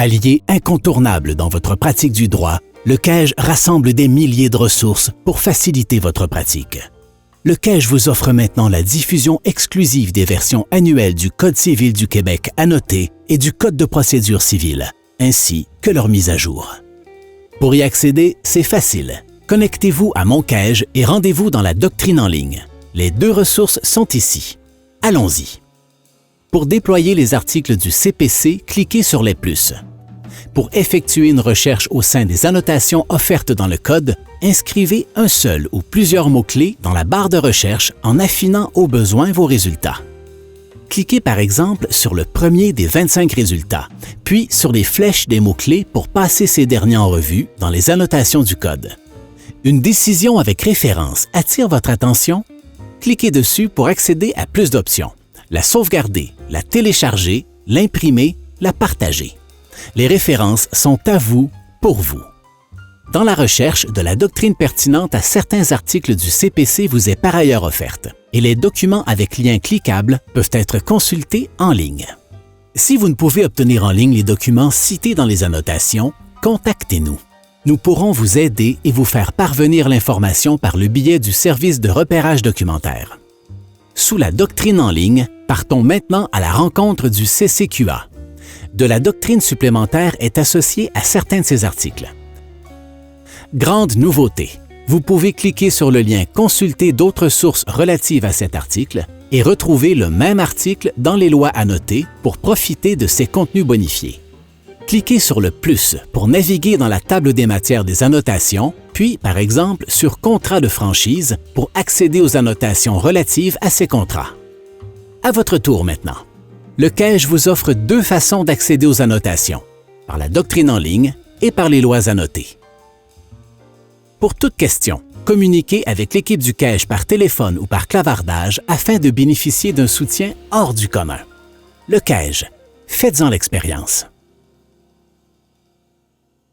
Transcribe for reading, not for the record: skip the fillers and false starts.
Allié incontournable dans votre pratique du droit, le CAEJ rassemble des milliers de ressources pour faciliter votre pratique. Le CAEJ vous offre maintenant la diffusion exclusive des versions annuelles du Code civil du Québec annoté et du Code de procédure civile, ainsi que leur mise à jour. Pour y accéder, c'est facile. Connectez-vous à Mon CAEJ et rendez-vous dans la doctrine en ligne. Les deux ressources sont ici. Allons-y. Pour déployer les articles du CPC, cliquez sur les plus. Pour effectuer une recherche au sein des annotations offertes dans le code, inscrivez un seul ou plusieurs mots-clés dans la barre de recherche en affinant au besoin vos résultats. Cliquez par exemple sur le premier des 25 résultats, puis sur les flèches des mots-clés pour passer ces derniers en revue dans les annotations du code. Une décision avec référence attire votre attention? Cliquez dessus pour accéder à plus d'options. La sauvegarder, la télécharger, l'imprimer, la partager. Les références sont à vous, pour vous. Dans la recherche, de la doctrine pertinente à certains articles du CPC vous est par ailleurs offerte et les documents avec liens cliquables peuvent être consultés en ligne. Si vous ne pouvez obtenir en ligne les documents cités dans les annotations, contactez-nous. Nous pourrons vous aider et vous faire parvenir l'information par le biais du service de repérage documentaire. Sous la doctrine en ligne, partons maintenant à la rencontre du CCQA. De la doctrine supplémentaire est associée à certains de ces articles. Grande nouveauté! Vous pouvez cliquer sur le lien « Consulter d'autres sources relatives à cet article » et retrouver le même article dans les lois annotées pour profiter de ces contenus bonifiés. Cliquez sur le « plus » pour naviguer dans la table des matières des annotations, puis, par exemple, sur « Contrat de franchise » pour accéder aux annotations relatives à ces contrats. À votre tour maintenant. Le CAEJ vous offre deux façons d'accéder aux annotations, par la doctrine en ligne et par les lois annotées. Pour toute question, communiquez avec l'équipe du CAEJ par téléphone ou par clavardage afin de bénéficier d'un soutien hors du commun. Le CAEJ, faites-en l'expérience.